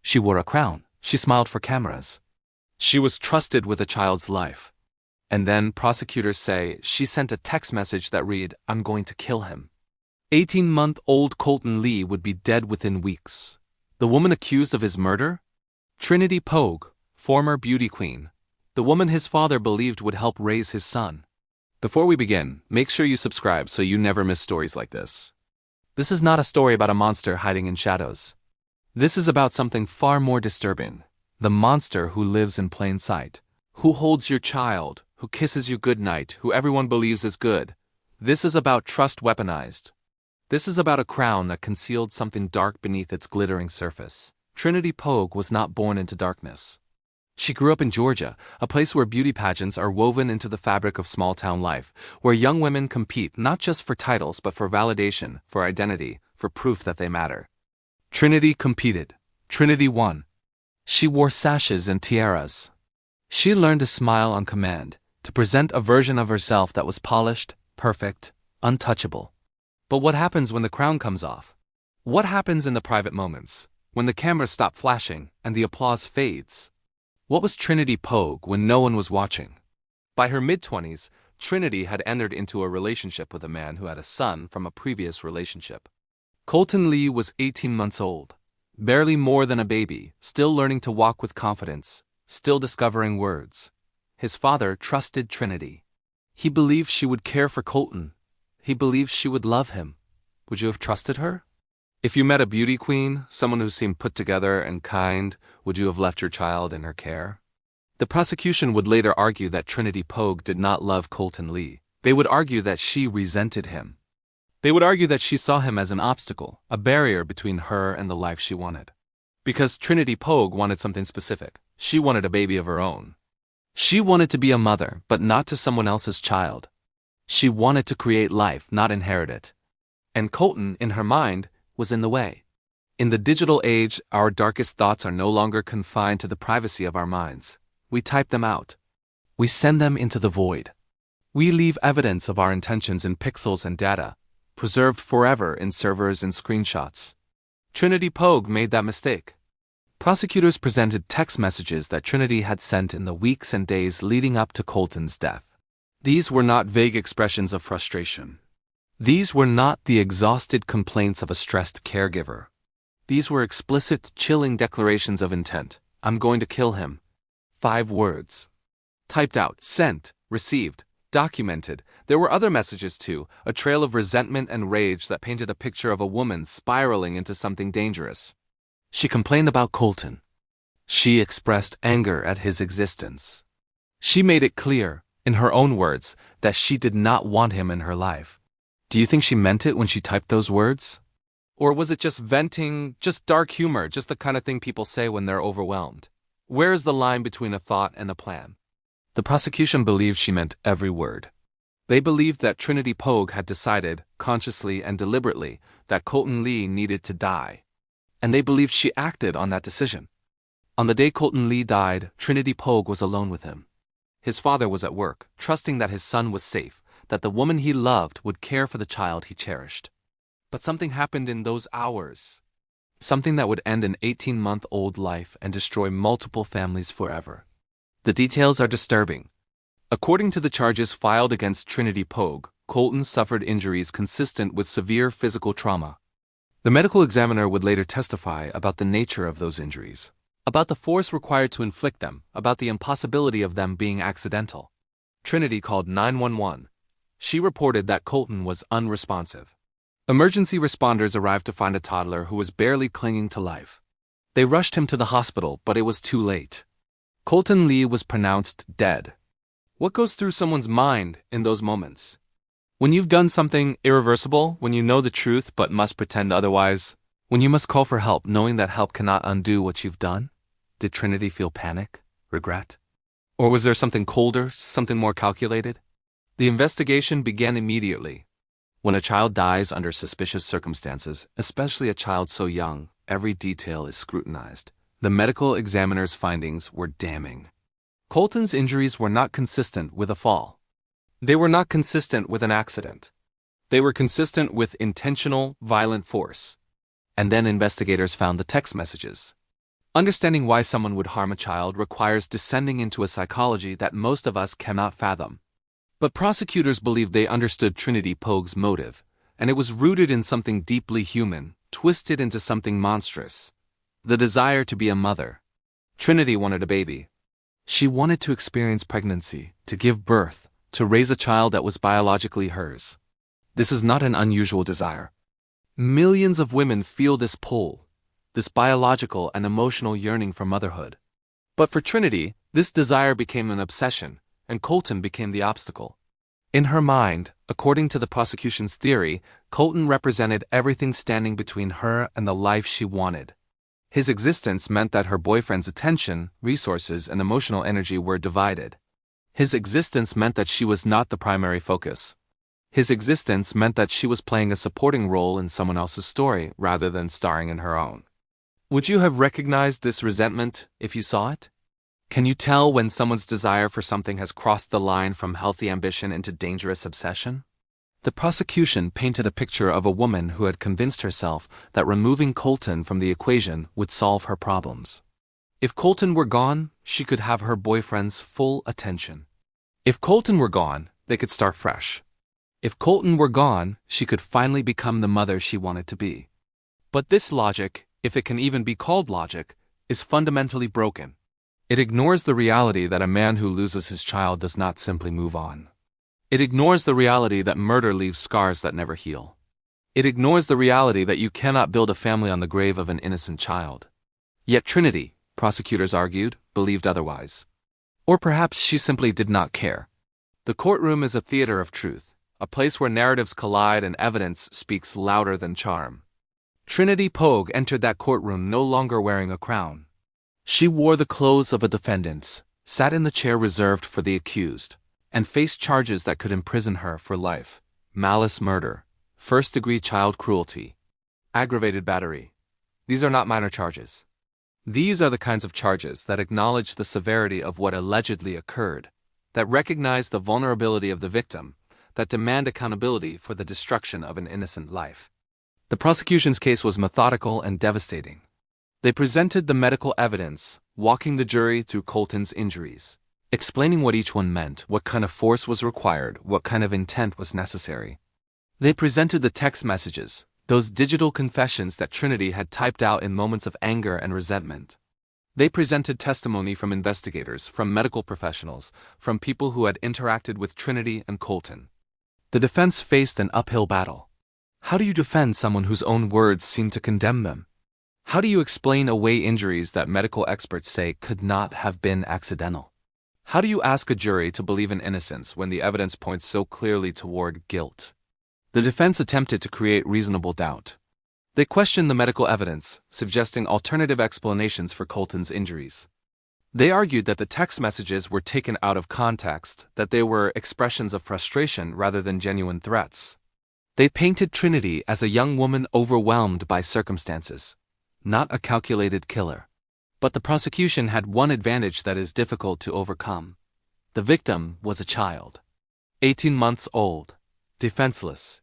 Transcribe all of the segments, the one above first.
She wore a crown. She smiled for cameras. She was trusted with a child's life. And then prosecutors say she sent a text message that read, "I'm going to kill him." 18-month-old Colton Lee would be dead within weeks. The woman accused of his murder? Trinity Poague, former beauty queen. The woman his father believed would help raise his son. Before we begin, make sure you subscribe so you never miss stories like this. This is not a story about a monster hiding in shadows. This is about something far more disturbing. The monster who lives in plain sight. Who holds your child, who kisses you goodnight, who everyone believes is good. This is about trust weaponized. This is about a crown that concealed something dark beneath its glittering surface. Trinity Poague was not born into darkness. She grew up in Georgia, a place where beauty pageants are woven into the fabric of small-town life, where young women compete not just for titles but for validation, for identity, for proof that they matter. Trinity competed. Trinity won. She wore sashes and tiaras. She learned to smile on command, to present a version of herself that was polished, perfect, untouchable. But what happens when the crown comes off? What happens in the private moments, when the cameras stop flashing and the applause fades? What was Trinity Poague when no one was watching? By her mid-20s, Trinity had entered into a relationship with a man who had a son from a previous relationship. Colton Lee was 18 months old, barely more than a baby, still learning to walk with confidence, still discovering words. His father trusted Trinity. He believed she would care for Colton. He believed she would love him. Would you have trusted her? If you met a beauty queen, someone who seemed put together and kind, would you have left your child in her care? The prosecution would later argue that Trinity Poague did not love Colton Lee. They would argue that she resented him. They would argue that she saw him as an obstacle, a barrier between her and the life she wanted. Because Trinity Poague wanted something specific. She wanted a baby of her own. She wanted to be a mother, but not to someone else's child. She wanted to create life, not inherit it. And Colton, in her mind, was in the way. In the digital age, our darkest thoughts are no longer confined to the privacy of our minds. We type them out. We send them into the void. We leave evidence of our intentions in pixels and data, preserved forever in servers and screenshots. Trinity Poague made that mistake. Prosecutors presented text messages that Trinity had sent in the weeks and days leading up to Colton's death. These were not vague expressions of frustration. These were not the exhausted complaints of a stressed caregiver. These were explicit, chilling declarations of intent. I'm going to kill him. 5 words. Typed out, sent, received, documented. There were other messages too, a trail of resentment and rage that painted a picture of a woman spiraling into something dangerous. She complained about Colton. She expressed anger at his existence. She made it clear, in her own words, that she did not want him in her life. Do you think she meant it when she typed those words? Or was it just venting, just dark humor, just the kind of thing people say when they're overwhelmed? Where is the line between a thought and a plan? The prosecution believed she meant every word. They believed that Trinity Poague had decided, consciously and deliberately, that Colton Lee needed to die. And they believed she acted on that decision. On the day Colton Lee died, Trinity Poague was alone with him. His father was at work, trusting that his son was safe, that the woman he loved would care for the child he cherished. But something happened in those hours. Something that would end an 18-month-old life and destroy multiple families forever. The details are disturbing. According to the charges filed against Trinity Poague, Colton suffered injuries consistent with severe physical trauma. The medical examiner would later testify about the nature of those injuries, about the force required to inflict them, about the impossibility of them being accidental. Trinity called 911. She reported that Colton was unresponsive. Emergency responders arrived to find a toddler who was barely clinging to life. They rushed him to the hospital, but it was too late. Colton Lee was pronounced dead. What goes through someone's mind in those moments? When you've done something irreversible, when you know the truth but must pretend otherwise, when you must call for help knowing that help cannot undo what you've done? Did Trinity feel panic, regret? Or was there something colder, something more calculated? The investigation began immediately. When a child dies under suspicious circumstances, especially a child so young, every detail is scrutinized. The medical examiner's findings were damning. Colton's injuries were not consistent with a fall. They were not consistent with an accident. They were consistent with intentional, violent force. And then investigators found the text messages. Understanding why someone would harm a child requires descending into a psychology that most of us cannot fathom. But prosecutors believed they understood Trinity Poague's motive, and it was rooted in something deeply human, twisted into something monstrous: the desire to be a mother. Trinity wanted a baby. She wanted to experience pregnancy, to give birth, to raise a child that was biologically hers. This is not an unusual desire. Millions of women feel this pull, this biological and emotional yearning for motherhood. But for Trinity, this desire became an obsession, and Colton became the obstacle. In her mind, according to the prosecution's theory, Colton represented everything standing between her and the life she wanted. His existence meant that her boyfriend's attention, resources, and emotional energy were divided. His existence meant that she was not the primary focus. His existence meant that she was playing a supporting role in someone else's story rather than starring in her own. Would you have recognized this resentment if you saw it? Can you tell when someone's desire for something has crossed the line from healthy ambition into dangerous obsession? The prosecution painted a picture of a woman who had convinced herself that removing Colton from the equation would solve her problems. If Colton were gone, she could have her boyfriend's full attention. If Colton were gone, they could start fresh. If Colton were gone, she could finally become the mother she wanted to be. But this logic, if it can even be called logic, is fundamentally broken. It ignores the reality that a man who loses his child does not simply move on. It ignores the reality that murder leaves scars that never heal. It ignores the reality that you cannot build a family on the grave of an innocent child. Yet Trinity, prosecutors argued, believed otherwise. Or perhaps she simply did not care. The courtroom is a theater of truth, a place where narratives collide and evidence speaks louder than charm. Trinity Poague entered that courtroom no longer wearing a crown. She wore the clothes of a defendant, sat in the chair reserved for the accused, and faced charges that could imprison her for life: malice murder, first-degree child cruelty, aggravated battery. These are not minor charges. These are the kinds of charges that acknowledge the severity of what allegedly occurred, that recognize the vulnerability of the victim, that demand accountability for the destruction of an innocent life. The prosecution's case was methodical and devastating. They presented the medical evidence, walking the jury through Colton's injuries, explaining what each one meant, what kind of force was required, what kind of intent was necessary. They presented the text messages, those digital confessions that Trinity had typed out in moments of anger and resentment. They presented testimony from investigators, from medical professionals, from people who had interacted with Trinity and Colton. The defense faced an uphill battle. How do you defend someone whose own words seem to condemn them? How do you explain away injuries that medical experts say could not have been accidental? How do you ask a jury to believe in innocence when the evidence points so clearly toward guilt? The defense attempted to create reasonable doubt. They questioned the medical evidence, suggesting alternative explanations for Colton's injuries. They argued that the text messages were taken out of context, that they were expressions of frustration rather than genuine threats. They painted Trinity as a young woman overwhelmed by circumstances, not a calculated killer. But the prosecution had one advantage that is difficult to overcome. The victim was a child. 18 months old, defenseless,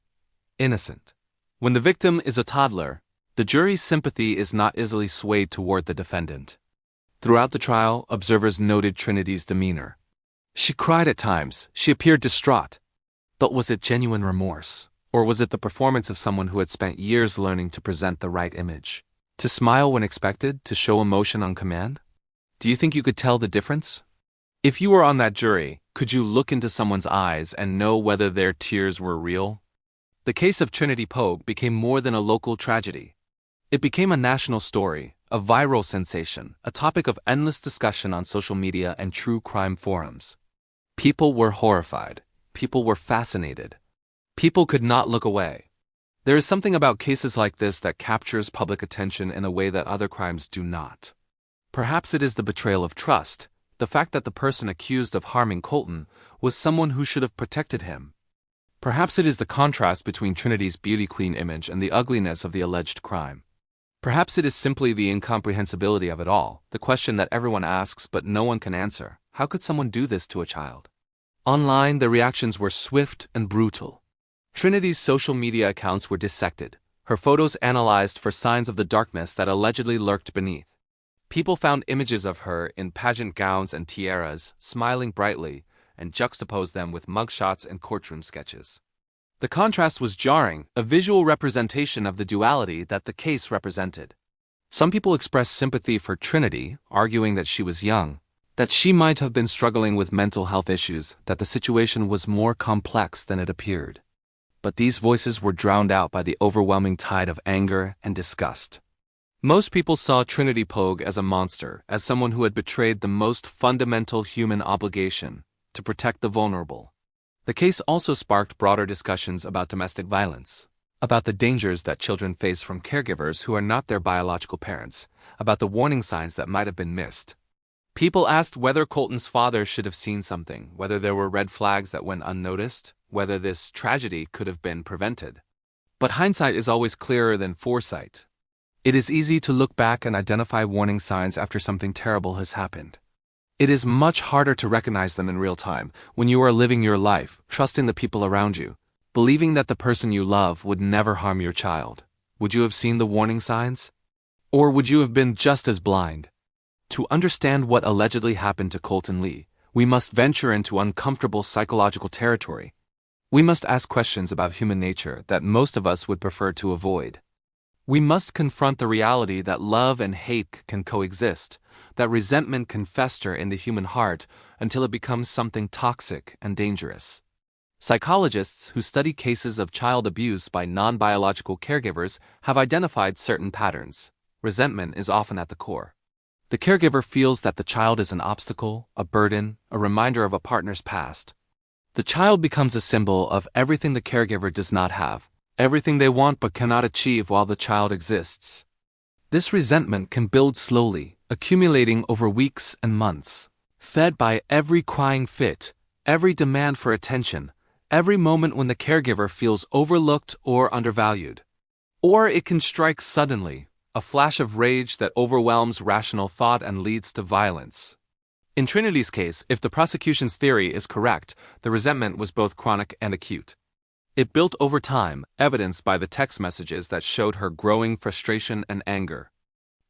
innocent. When the victim is a toddler, the jury's sympathy is not easily swayed toward the defendant. Throughout the trial, observers noted Trinity's demeanor. She cried at times, she appeared distraught. But was it genuine remorse? Or was it the performance of someone who had spent years learning to present the right image? To smile when expected, to show emotion on command? Do you think you could tell the difference? If you were on that jury, could you look into someone's eyes and know whether their tears were real? The case of Trinity Poague became more than a local tragedy. It became a national story, a viral sensation, a topic of endless discussion on social media and true crime forums. People were horrified. People were fascinated. People could not look away. There is something about cases like this that captures public attention in a way that other crimes do not. Perhaps it is the betrayal of trust, the fact that the person accused of harming Colton was someone who should have protected him. Perhaps it is the contrast between Trinity's beauty queen image and the ugliness of the alleged crime. Perhaps it is simply the incomprehensibility of it all, the question that everyone asks but no one can answer: how could someone do this to a child? Online, the reactions were swift and brutal. Trinity's social media accounts were dissected, her photos analyzed for signs of the darkness that allegedly lurked beneath. People found images of her in pageant gowns and tiaras, smiling brightly, and juxtaposed them with mugshots and courtroom sketches. The contrast was jarring, a visual representation of the duality that the case represented. Some people expressed sympathy for Trinity, arguing that she was young, that she might have been struggling with mental health issues, that the situation was more complex than it appeared. But these voices were drowned out by the overwhelming tide of anger and disgust. Most people saw Trinity Poague as a monster, as someone who had betrayed the most fundamental human obligation, to protect the vulnerable. The case also sparked broader discussions about domestic violence, about the dangers that children face from caregivers who are not their biological parents, about the warning signs that might have been missed. People asked whether Colton's father should have seen something, whether there were red flags that went unnoticed, whether this tragedy could have been prevented. But hindsight is always clearer than foresight. It is easy to look back and identify warning signs after something terrible has happened. It is much harder to recognize them in real time, when you are living your life, trusting the people around you, believing that the person you love would never harm your child. Would you have seen the warning signs? Or would you have been just as blind? To understand what allegedly happened to Colton Lee, we must venture into uncomfortable psychological territory. We must ask questions about human nature that most of us would prefer to avoid. We must confront the reality that love and hate can coexist, that resentment can fester in the human heart until it becomes something toxic and dangerous. Psychologists who study cases of child abuse by non-biological caregivers have identified certain patterns. Resentment is often at the core. The caregiver feels that the child is an obstacle, a burden, a reminder of a partner's past. The child becomes a symbol of everything the caregiver does not have, everything they want but cannot achieve while the child exists. This resentment can build slowly, accumulating over weeks and months, fed by every crying fit, every demand for attention, every moment when the caregiver feels overlooked or undervalued. Or it can strike suddenly, a flash of rage that overwhelms rational thought and leads to violence. In Trinity's case, if the prosecution's theory is correct, the resentment was both chronic and acute. It built over time, evidenced by the text messages that showed her growing frustration and anger.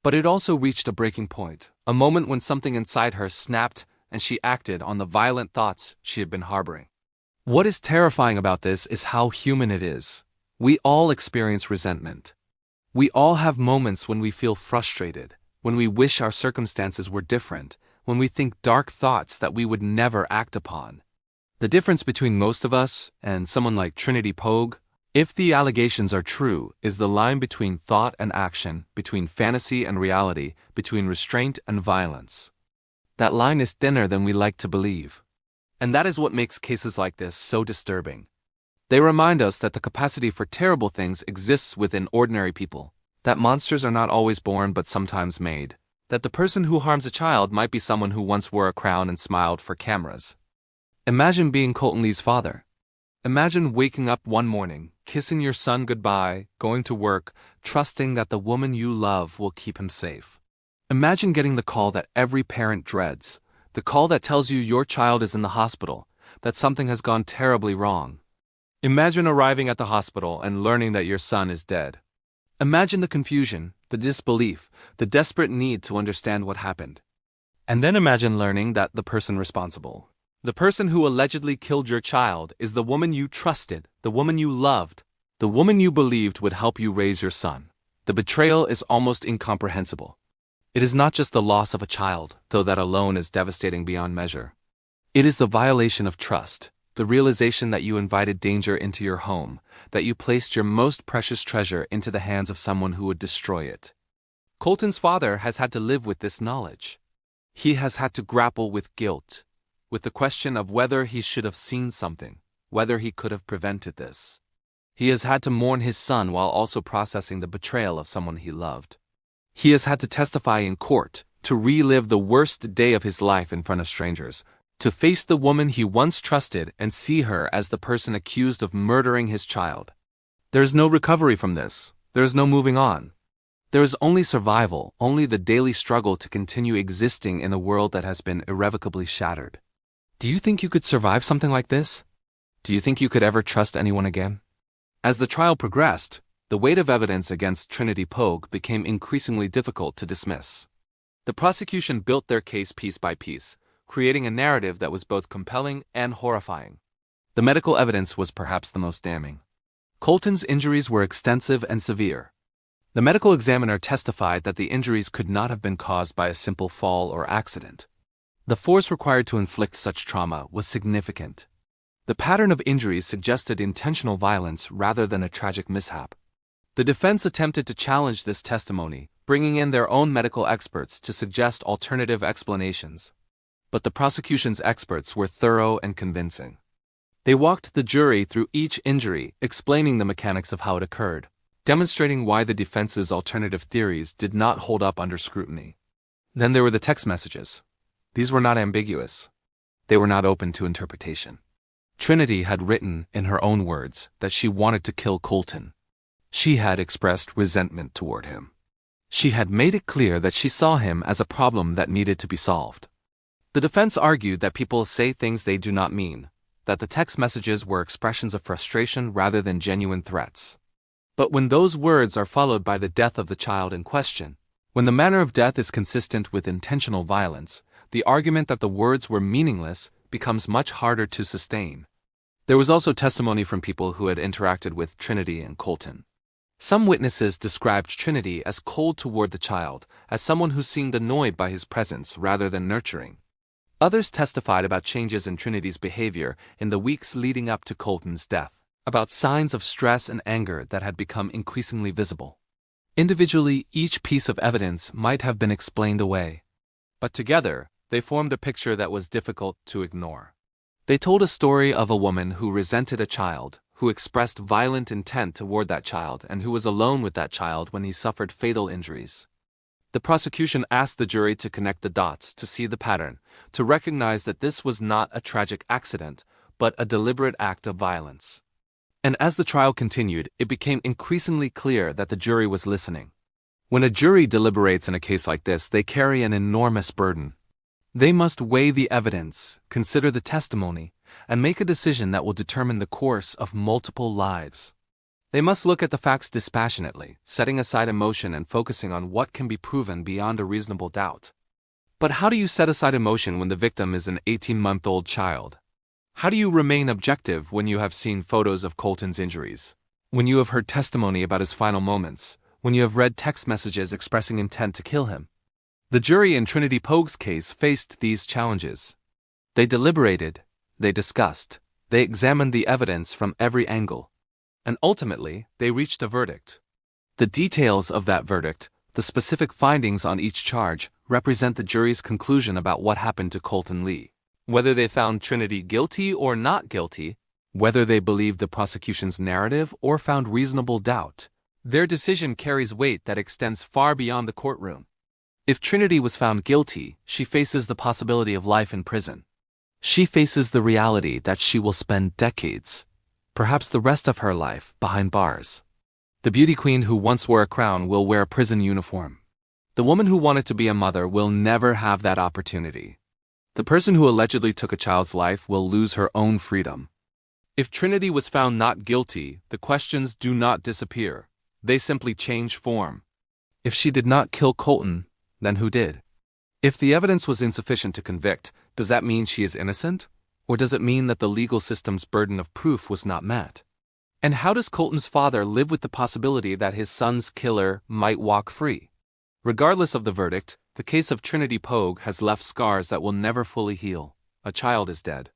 But it also reached a breaking point, a moment when something inside her snapped and she acted on the violent thoughts she had been harboring. What is terrifying about this is how human it is. We all experience resentment. We all have moments when we feel frustrated, when we wish our circumstances were different, when we think dark thoughts that we would never act upon. The difference between most of us and someone like Trinity Poague, if the allegations are true, is the line between thought and action, between fantasy and reality, between restraint and violence. That line is thinner than we like to believe. And that is what makes cases like this so disturbing. They remind us that the capacity for terrible things exists within ordinary people, that monsters are not always born but sometimes made, that the person who harms a child might be someone who once wore a crown and smiled for cameras. Imagine being Colton Lee's father. Imagine waking up one morning, kissing your son goodbye, going to work, trusting that the woman you love will keep him safe. Imagine getting the call that every parent dreads, the call that tells you your child is in the hospital, that something has gone terribly wrong. Imagine arriving at the hospital and learning that your son is dead. Imagine the confusion, the disbelief, the desperate need to understand what happened. And then imagine learning that the person responsible, the person who allegedly killed your child, is the woman you trusted, the woman you loved, the woman you believed would help you raise your son. The betrayal is almost incomprehensible. It is not just the loss of a child, though that alone is devastating beyond measure. It is the violation of trust, the realization that you invited danger into your home, that you placed your most precious treasure into the hands of someone who would destroy it. Colton's father has had to live with this knowledge. He has had to grapple with guilt, with the question of whether he should have seen something, whether he could have prevented this. He has had to mourn his son while also processing the betrayal of someone he loved. He has had to testify in court, to relive the worst day of his life in front of strangers, to face the woman he once trusted and see her as the person accused of murdering his child. There is no recovery from this. There is no moving on. There is only survival, only the daily struggle to continue existing in a world that has been irrevocably shattered. Do you think you could survive something like this? Do you think you could ever trust anyone again? As the trial progressed, the weight of evidence against Trinity Poague became increasingly difficult to dismiss. The prosecution built their case piece by piece, creating a narrative that was both compelling and horrifying. The medical evidence was perhaps the most damning. Colton's injuries were extensive and severe. The medical examiner testified that the injuries could not have been caused by a simple fall or accident. The force required to inflict such trauma was significant. The pattern of injuries suggested intentional violence rather than a tragic mishap. The defense attempted to challenge this testimony, bringing in their own medical experts to suggest alternative explanations. But the prosecution's experts were thorough and convincing. They walked the jury through each injury, explaining the mechanics of how it occurred, demonstrating why the defense's alternative theories did not hold up under scrutiny. Then there were the text messages. These were not ambiguous. They were not open to interpretation. Trinity had written, in her own words, that she wanted to kill Colton. She had expressed resentment toward him. She had made it clear that she saw him as a problem that needed to be solved. The defense argued that people say things they do not mean, that the text messages were expressions of frustration rather than genuine threats. But when those words are followed by the death of the child in question, when the manner of death is consistent with intentional violence, the argument that the words were meaningless becomes much harder to sustain. There was also testimony from people who had interacted with Trinity and Colton. Some witnesses described Trinity as cold toward the child, as someone who seemed annoyed by his presence rather than nurturing. Others testified about changes in Trinity's behavior in the weeks leading up to Colton's death, about signs of stress and anger that had become increasingly visible. Individually, each piece of evidence might have been explained away, but together, they formed a picture that was difficult to ignore. They told a story of a woman who resented a child, who expressed violent intent toward that child, and who was alone with that child when he suffered fatal injuries. The prosecution asked the jury to connect the dots, to see the pattern, to recognize that this was not a tragic accident, but a deliberate act of violence. And as the trial continued, it became increasingly clear that the jury was listening. When a jury deliberates in a case like this, they carry an enormous burden. They must weigh the evidence, consider the testimony, and make a decision that will determine the course of multiple lives. They must look at the facts dispassionately, setting aside emotion and focusing on what can be proven beyond a reasonable doubt. But how do you set aside emotion when the victim is an 18-month-old child? How do you remain objective when you have seen photos of Colton's injuries? When you have heard testimony about his final moments? When you have read text messages expressing intent to kill him? The jury in Trinity Poague's case faced these challenges. They deliberated, they discussed, they examined the evidence from every angle. And ultimately, they reached a verdict. The details of that verdict, the specific findings on each charge, represent the jury's conclusion about what happened to Colton Lee. Whether they found Trinity guilty or not guilty, whether they believed the prosecution's narrative or found reasonable doubt, their decision carries weight that extends far beyond the courtroom. If Trinity was found guilty, she faces the possibility of life in prison. She faces the reality that she will spend decades, perhaps the rest of her life, behind bars. The beauty queen who once wore a crown will wear a prison uniform. The woman who wanted to be a mother will never have that opportunity. The person who allegedly took a child's life will lose her own freedom. If Trinity was found not guilty, the questions do not disappear. They simply change form. If she did not kill Colton, then who did? If the evidence was insufficient to convict, does that mean she is innocent? Or does it mean that the legal system's burden of proof was not met? And how does Colton's father live with the possibility that his son's killer might walk free? Regardless of the verdict, the case of Trinity Poague has left scars that will never fully heal. A child is dead.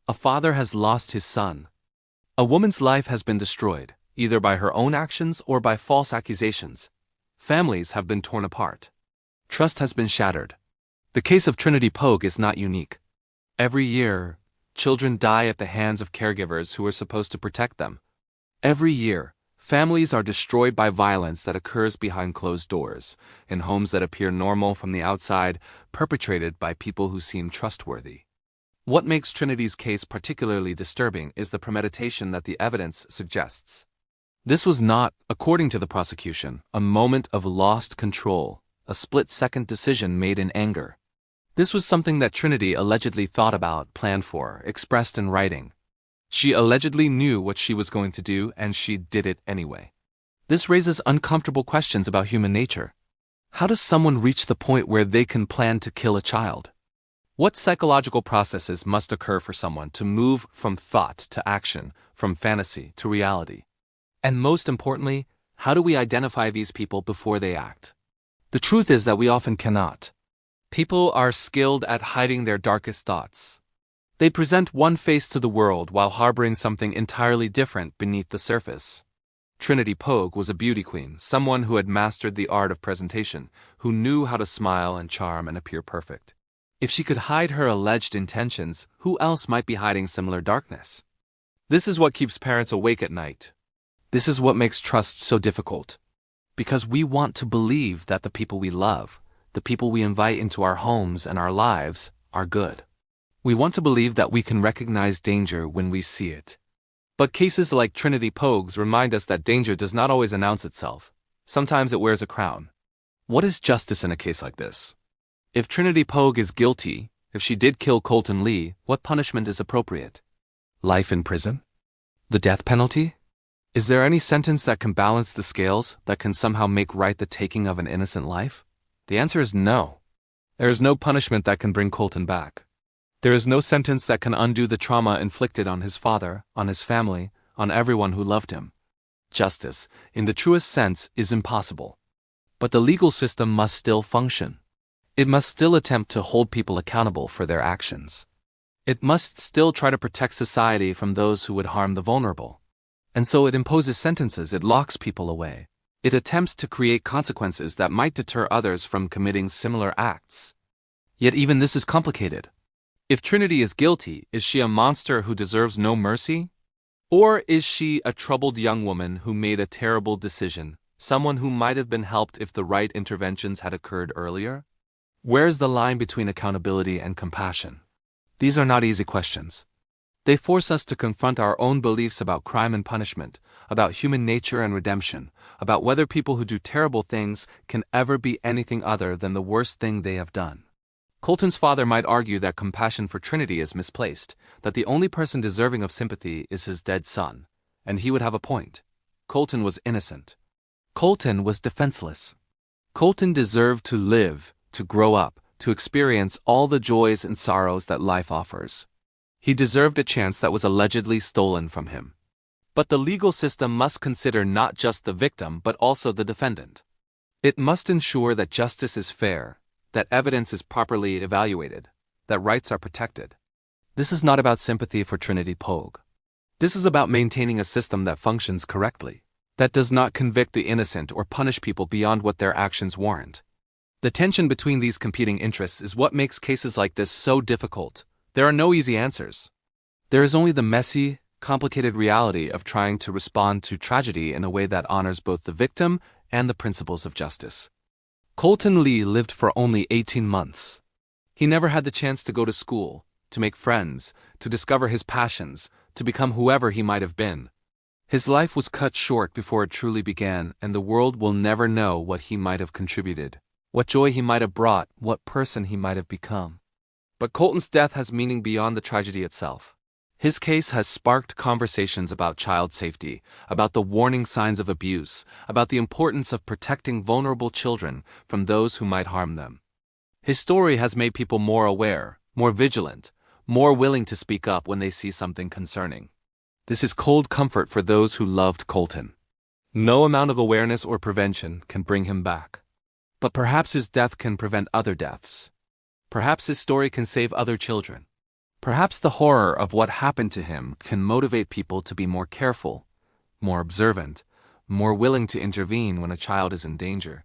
A father has lost his son. A woman's life has been destroyed, either by her own actions or by false accusations. Families have been torn apart. Trust has been shattered. The case of Trinity Poague is not unique. Every year, children die at the hands of caregivers who are supposed to protect them. Every year, families are destroyed by violence that occurs behind closed doors, in homes that appear normal from the outside, perpetrated by people who seem trustworthy. What makes Trinity's case particularly disturbing is the premeditation that the evidence suggests. This was not, according to the prosecution, a moment of lost control, a split-second decision made in anger. This was something that Trinity allegedly thought about, planned for, expressed in writing. She allegedly knew what she was going to do, and she did it anyway. This raises uncomfortable questions about human nature. How does someone reach the point where they can plan to kill a child? What psychological processes must occur for someone to move from thought to action, from fantasy to reality? And most importantly, how do we identify these people before they act? The truth is that we often cannot. People are skilled at hiding their darkest thoughts. They present one face to the world while harboring something entirely different beneath the surface. Trinity Poague was a beauty queen, someone who had mastered the art of presentation, who knew how to smile and charm and appear perfect. If she could hide her alleged intentions, who else might be hiding similar darkness? This is what keeps parents awake at night. This is what makes trust so difficult. Because we want to believe that the people we love, the people we invite into our homes and our lives, are good. We want to believe that we can recognize danger when we see it. But cases like Trinity Poague's remind us that danger does not always announce itself. Sometimes it wears a crown. What is justice in a case like this? If Trinity Poague is guilty, if she did kill Colton Lee, what punishment is appropriate? Life in prison? The death penalty? Is there any sentence that can balance the scales, that can somehow make right the taking of an innocent life? The answer is no. There is no punishment that can bring Colton back. There is no sentence that can undo the trauma inflicted on his father, on his family, on everyone who loved him. Justice, in the truest sense, is impossible. But the legal system must still function. It must still attempt to hold people accountable for their actions. It must still try to protect society from those who would harm the vulnerable. And so it imposes sentences, it locks people away. It attempts to create consequences that might deter others from committing similar acts. Yet even this is complicated. If Trinity is guilty, is she a monster who deserves no mercy? Or is she a troubled young woman who made a terrible decision, someone who might have been helped if the right interventions had occurred earlier? Where's the line between accountability and compassion? These are not easy questions. They force us to confront our own beliefs about crime and punishment, about human nature and redemption, about whether people who do terrible things can ever be anything other than the worst thing they have done. Colton's father might argue that compassion for Trinity is misplaced, that the only person deserving of sympathy is his dead son, and he would have a point. Colton was innocent. Colton was defenseless. Colton deserved to live, to grow up, to experience all the joys and sorrows that life offers. He deserved a chance that was allegedly stolen from him. But the legal system must consider not just the victim but also the defendant. It must ensure that justice is fair, that evidence is properly evaluated, that rights are protected. This is not about sympathy for Trinity Poague. This is about maintaining a system that functions correctly, that does not convict the innocent or punish people beyond what their actions warrant. The tension between these competing interests is what makes cases like this so difficult. There are no easy answers. There is only the messy, complicated reality of trying to respond to tragedy in a way that honors both the victim and the principles of justice. Colton Lee lived for only 18 months. He never had the chance to go to school, to make friends, to discover his passions, to become whoever he might have been. His life was cut short before it truly began, and the world will never know what he might have contributed, what joy he might have brought, what person he might have become. But Colton's death has meaning beyond the tragedy itself. His case has sparked conversations about child safety, about the warning signs of abuse, about the importance of protecting vulnerable children from those who might harm them. His story has made people more aware, more vigilant, more willing to speak up when they see something concerning. This is cold comfort for those who loved Colton. No amount of awareness or prevention can bring him back. But perhaps his death can prevent other deaths. Perhaps his story can save other children. Perhaps the horror of what happened to him can motivate people to be more careful, more observant, more willing to intervene when a child is in danger.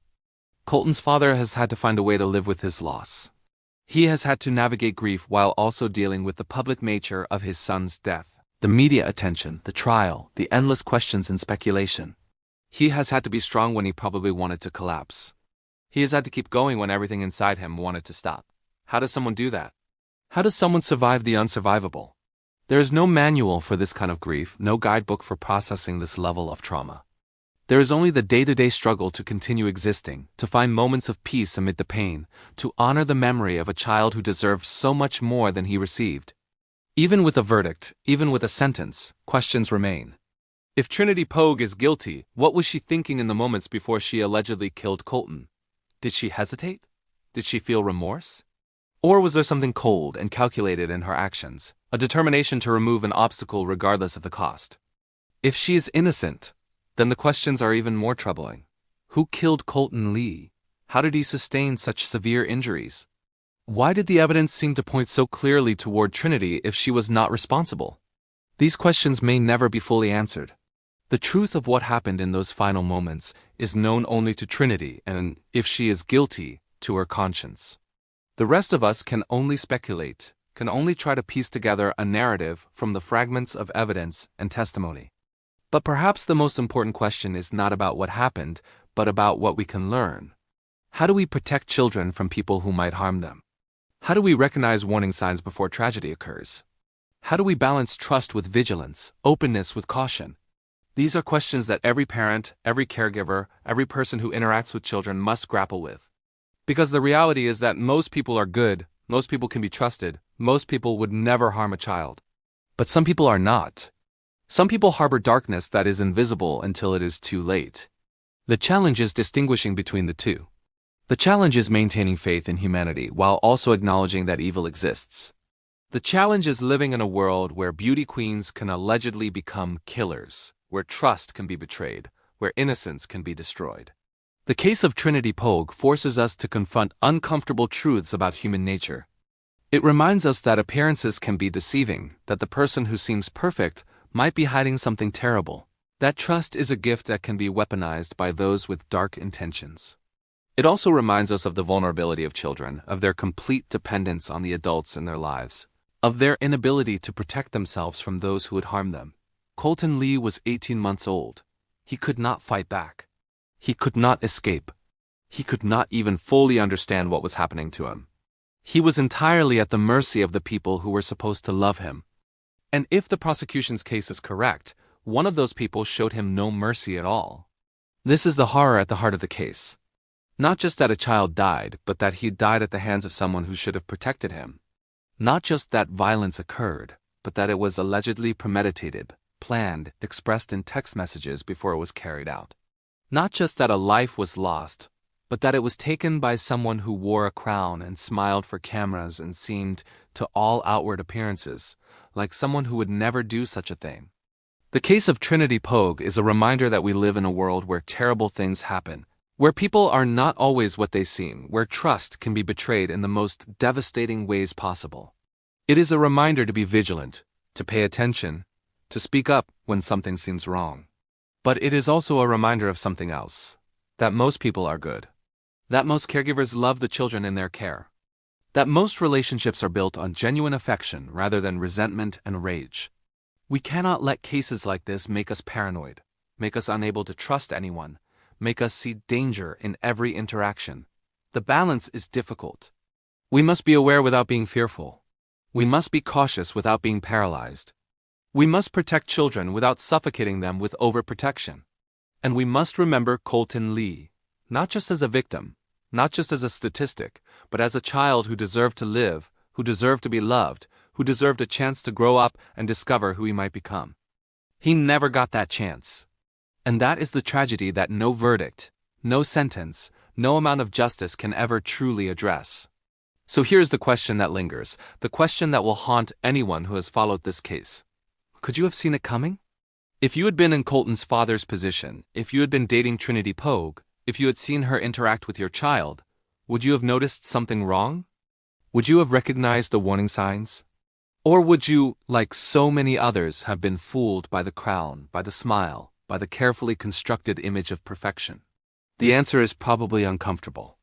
Colton's father has had to find a way to live with his loss. He has had to navigate grief while also dealing with the public nature of his son's death, the media attention, the trial, the endless questions and speculation. He has had to be strong when he probably wanted to collapse. He has had to keep going when everything inside him wanted to stop. How does someone do that? How does someone survive the unsurvivable? There is no manual for this kind of grief, no guidebook for processing this level of trauma. There is only the day-to-day struggle to continue existing, to find moments of peace amid the pain, to honor the memory of a child who deserved so much more than he received. Even with a verdict, even with a sentence, questions remain. If Trinity Poague is guilty, what was she thinking in the moments before she allegedly killed Colton? Did she hesitate? Did she feel remorse? Or was there something cold and calculated in her actions, a determination to remove an obstacle regardless of the cost? If she is innocent, then the questions are even more troubling. Who killed Colton Lee? How did he sustain such severe injuries? Why did the evidence seem to point so clearly toward Trinity if she was not responsible? These questions may never be fully answered. The truth of what happened in those final moments is known only to Trinity and, if she is guilty, to her conscience. The rest of us can only speculate, can only try to piece together a narrative from the fragments of evidence and testimony. But perhaps the most important question is not about what happened, but about what we can learn. How do we protect children from people who might harm them? How do we recognize warning signs before tragedy occurs? How do we balance trust with vigilance, openness with caution? These are questions that every parent, every caregiver, every person who interacts with children must grapple with. Because the reality is that most people are good, most people can be trusted, most people would never harm a child. But some people are not. Some people harbor darkness that is invisible until it is too late. The challenge is distinguishing between the two. The challenge is maintaining faith in humanity while also acknowledging that evil exists. The challenge is living in a world where beauty queens can allegedly become killers, where trust can be betrayed, where innocence can be destroyed. The case of Trinity Poague forces us to confront uncomfortable truths about human nature. It reminds us that appearances can be deceiving, that the person who seems perfect might be hiding something terrible. That trust is a gift that can be weaponized by those with dark intentions. It also reminds us of the vulnerability of children, of their complete dependence on the adults in their lives, of their inability to protect themselves from those who would harm them. Colton Lee was 18 months old. He could not fight back. He could not escape. He could not even fully understand what was happening to him. He was entirely at the mercy of the people who were supposed to love him. And if the prosecution's case is correct, one of those people showed him no mercy at all. This is the horror at the heart of the case. Not just that a child died, but that he died at the hands of someone who should have protected him. Not just that violence occurred, but that it was allegedly premeditated, planned, expressed in text messages before it was carried out. Not just that a life was lost, but that it was taken by someone who wore a crown and smiled for cameras and seemed, to all outward appearances, like someone who would never do such a thing. The case of Trinity Poague is a reminder that we live in a world where terrible things happen, where people are not always what they seem, where trust can be betrayed in the most devastating ways possible. It is a reminder to be vigilant, to pay attention, to speak up when something seems wrong. But it is also a reminder of something else, that most people are good, that most caregivers love the children in their care, that most relationships are built on genuine affection rather than resentment and rage. We cannot let cases like this make us paranoid, make us unable to trust anyone, make us see danger in every interaction. The balance is difficult. We must be aware without being fearful. We must be cautious without being paralyzed. We must protect children without suffocating them with overprotection. And we must remember Colton Lee, not just as a victim, not just as a statistic, but as a child who deserved to live, who deserved to be loved, who deserved a chance to grow up and discover who he might become. He never got that chance. And that is the tragedy that no verdict, no sentence, no amount of justice can ever truly address. So here's the question that lingers, the question that will haunt anyone who has followed this case. Could you have seen it coming? If you had been in Colton's father's position, if you had been dating Trinity Poague, if you had seen her interact with your child, would you have noticed something wrong? Would you have recognized the warning signs? Or would you, like so many others, have been fooled by the crown, by the smile, by the carefully constructed image of perfection? The answer is probably uncomfortable.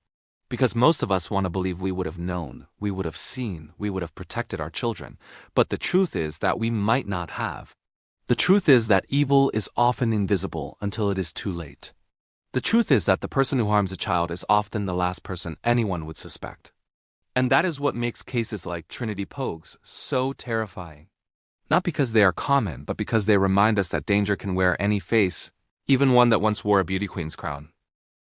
Because most of us want to believe we would have known, we would have seen, we would have protected our children. But the truth is that we might not have. The truth is that evil is often invisible until it is too late. The truth is that the person who harms a child is often the last person anyone would suspect. And that is what makes cases like Trinity Poague's so terrifying. Not because they are common, but because they remind us that danger can wear any face, even one that once wore a beauty queen's crown.